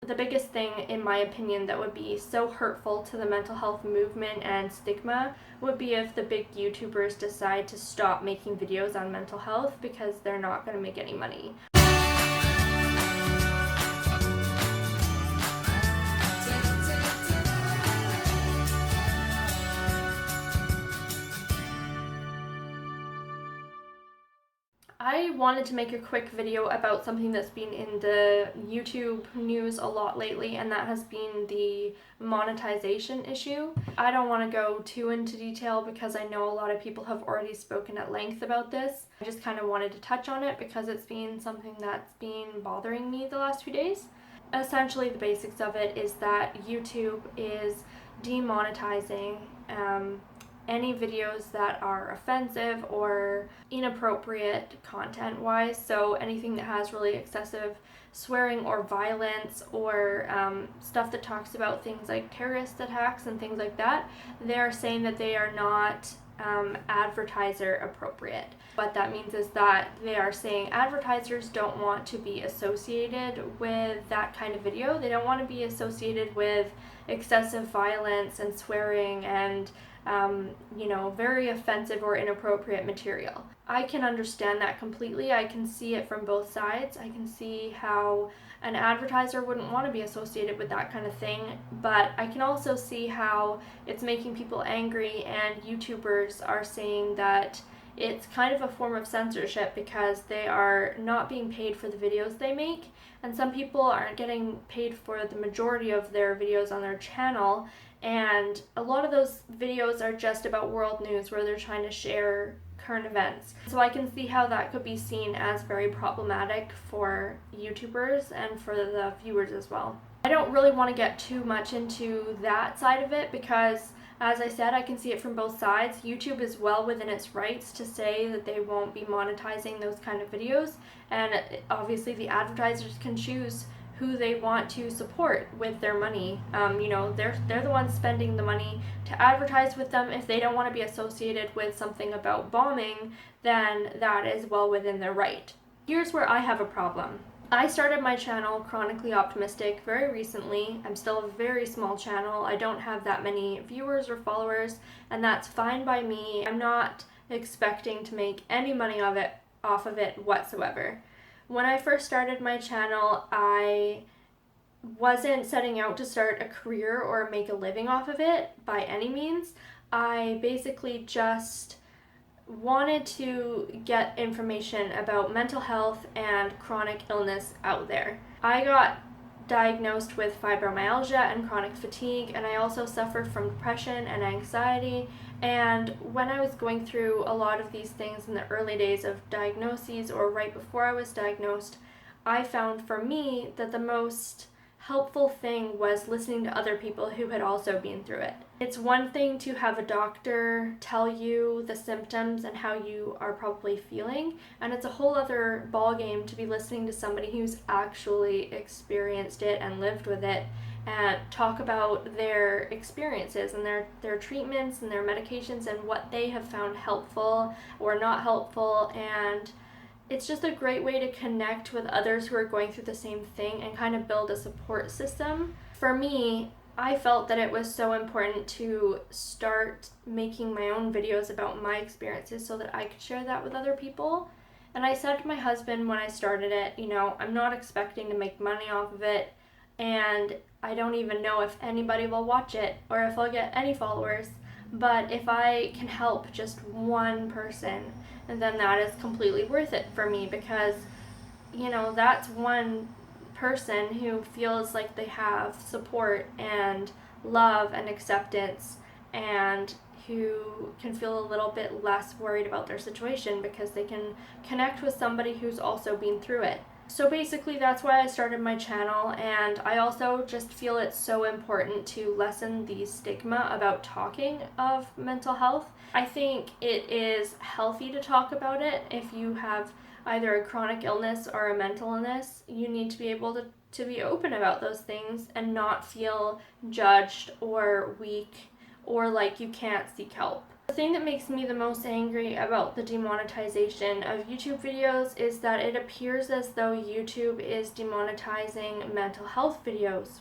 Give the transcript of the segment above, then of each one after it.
The biggest thing, in my opinion, that would be so hurtful to the mental health movement and stigma would be if the big YouTubers decide to stop making videos on mental health because they're not going to make any money. I wanted to make a quick video about something that's been in the YouTube news a lot lately, and that has been the monetization issue. I don't want to go too into detail because I know a lot of people have already spoken at length about this. I just kind of wanted to touch on it because it's been something that's been bothering me the last few days. Essentially, the basics of it is that YouTube is demonetizing any videos that are offensive or inappropriate content-wise, so anything that has really excessive swearing or violence or stuff that talks about things like terrorist attacks and things like that, they're saying that they are not advertiser appropriate. What that means is that they are saying advertisers don't want to be associated with that kind of video. They don't want to be associated with excessive violence and swearing and very offensive or inappropriate material. I can understand that completely. I can see it from both sides. I can see how an advertiser wouldn't want to be associated with that kind of thing, but I can also see how it's making people angry, and YouTubers are saying that it's kind of a form of censorship because they are not being paid for the videos they make, and some people aren't getting paid for the majority of their videos on their channel, and a lot of those videos are just about world news where they're trying to share current events. So I can see how that could be seen as very problematic for YouTubers and for the viewers as well. I don't really want to get too much into that side of it because, as I said, I can see it from both sides. YouTube is well within its rights to say that they won't be monetizing those kind of videos, and obviously the advertisers can choose who they want to support with their money. They're the ones spending the money to advertise with them. If they don't want to be associated with something about bombing, then that is well within their right. Here's where I have a problem. I started my channel, Chronically Optimistic, very recently. I'm still a very small channel. I don't have that many viewers or followers, and that's fine by me. I'm not expecting to make any money off of it whatsoever. When I first started my channel, I wasn't setting out to start a career or make a living off of it by any means. I basically just wanted to get information about mental health and chronic illness out there. I got diagnosed with fibromyalgia and chronic fatigue, and I also suffered from depression and anxiety. And when I was going through a lot of these things in the early days of diagnoses or right before I was diagnosed, I found for me that the most helpful thing was listening to other people who had also been through it. It's one thing to have a doctor tell you the symptoms and how you are probably feeling, and it's a whole other ballgame to be listening to somebody who's actually experienced it and lived with it and talk about their experiences and their treatments and their medications and what they have found helpful or not helpful. And it's just a great way to connect with others who are going through the same thing and kind of build a support system. For me, I felt that it was so important to start making my own videos about my experiences so that I could share that with other people. And I said to my husband when I started it, I'm not expecting to make money off of it, and I don't even know if anybody will watch it or if I'll get any followers, but if I can help just one person, and then that is completely worth it for me because, that's one person who feels like they have support and love and acceptance and who can feel a little bit less worried about their situation because they can connect with somebody who's also been through it. So basically that's why I started my channel, and I also just feel it's so important to lessen the stigma about talking of mental health. I think it is healthy to talk about it. If you have either a chronic illness or a mental illness, you need to be able to be open about those things and not feel judged or weak or like you can't seek help. The thing that makes me the most angry about the demonetization of YouTube videos is that it appears as though YouTube is demonetizing mental health videos.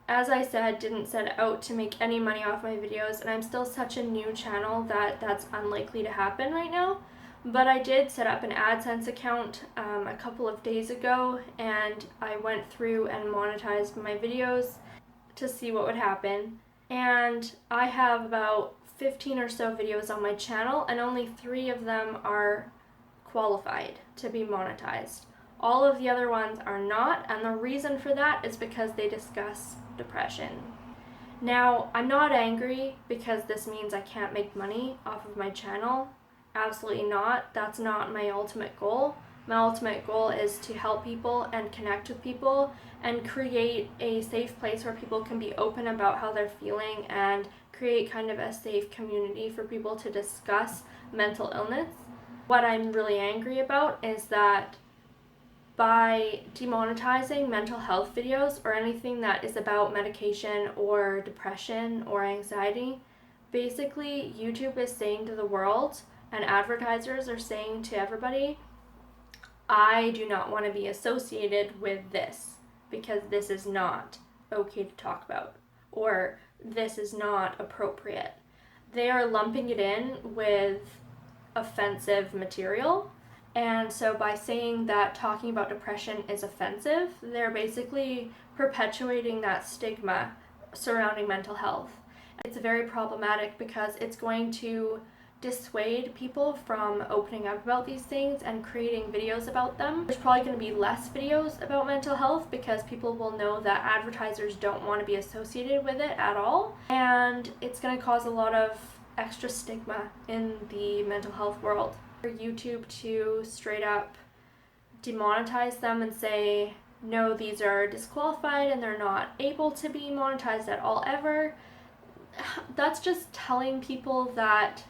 As I said, didn't set out to make any money off my videos, and I'm still such a new channel that that's unlikely to happen right now. But I did set up an AdSense account a couple of days ago, and I went through and monetized my videos to see what would happen. And I have about 15 or so videos on my channel, and only 3 of them are qualified to be monetized. All of the other ones are not, and the reason for that is because they discuss depression. Now, I'm not angry because this means I can't make money off of my channel. Absolutely not. That's not my ultimate goal. My ultimate goal is to help people and connect with people and create a safe place where people can be open about how they're feeling and create kind of a safe community for people to discuss mental illness. What I'm really angry about is that by demonetizing mental health videos or anything that is about medication or depression or anxiety, basically YouTube is saying to the world and advertisers are saying to everybody, I do not want to be associated with this because this is not okay to talk about or this is not appropriate. They are lumping it in with offensive material, and so by saying that talking about depression is offensive, they're basically perpetuating that stigma surrounding mental health. It's very problematic because it's going to dissuade people from opening up about these things and creating videos about them. There's probably going to be less videos about mental health because people will know that advertisers don't want to be associated with it at all, and it's going to cause a lot of extra stigma in the mental health world. For YouTube to straight up demonetize them and say, no, these are disqualified and they're not able to be monetized at all ever, that's just telling people that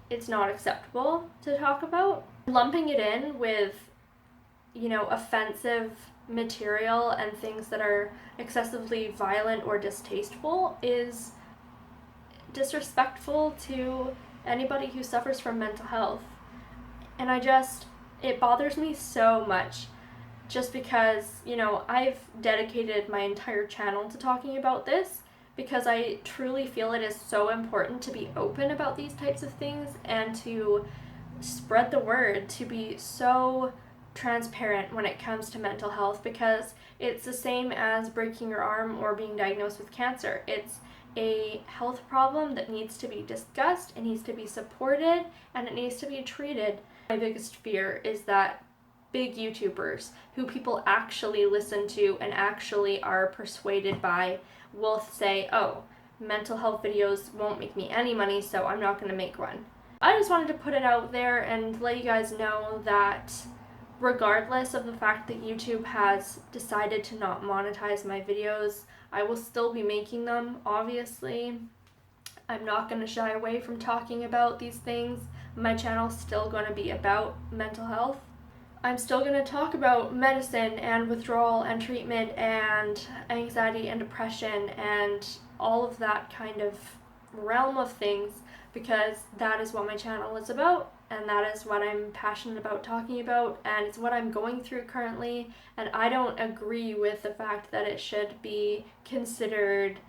it's not acceptable to talk about. Lumping it in with, offensive material and things that are excessively violent or distasteful is disrespectful to anybody who suffers from mental health. And it bothers me so much just because, I've dedicated my entire channel to talking about this because I truly feel it is so important to be open about these types of things and to spread the word, to be so transparent when it comes to mental health, because it's the same as breaking your arm or being diagnosed with cancer. It's a health problem that needs to be discussed, it needs to be supported, and it needs to be treated. My biggest fear is that big YouTubers who people actually listen to and actually are persuaded by will say, oh, mental health videos won't make me any money, so I'm not going to make one. I just wanted to put it out there and let you guys know that regardless of the fact that YouTube has decided to not monetize my videos, I will still be making them, obviously. I'm not going to shy away from talking about these things. My channel's still going to be about mental health. I'm still going to talk about medicine and withdrawal and treatment and anxiety and depression and all of that kind of realm of things because that is what my channel is about and that is what I'm passionate about talking about and it's what I'm going through currently, and I don't agree with the fact that it should be considered,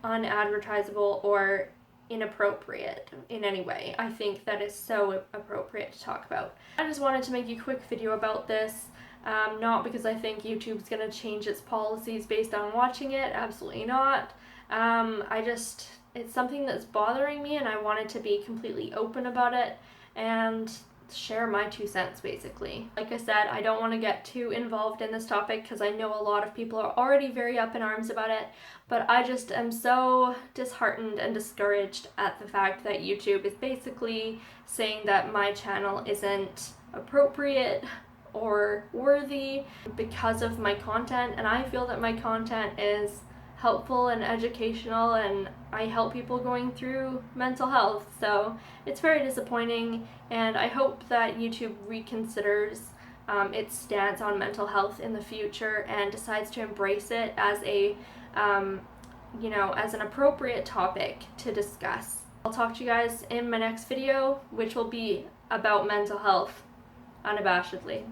unadvertisable or inappropriate in any way. I think that is so appropriate to talk about. I just wanted to make a quick video about this, not because I think YouTube's gonna change its policies based on watching it, absolutely not. It's something that's bothering me and I wanted to be completely open about it and share my 2 cents basically. Like I said, I don't want to get too involved in this topic because I know a lot of people are already very up in arms about it, but I just am so disheartened and discouraged at the fact that YouTube is basically saying that my channel isn't appropriate or worthy because of my content, and I feel that my content is helpful and educational and I help people going through mental health, so it's very disappointing and I hope that YouTube reconsiders its stance on mental health in the future and decides to embrace it as a as an appropriate topic to discuss. I'll talk to you guys in my next video, which will be about mental health, unabashedly.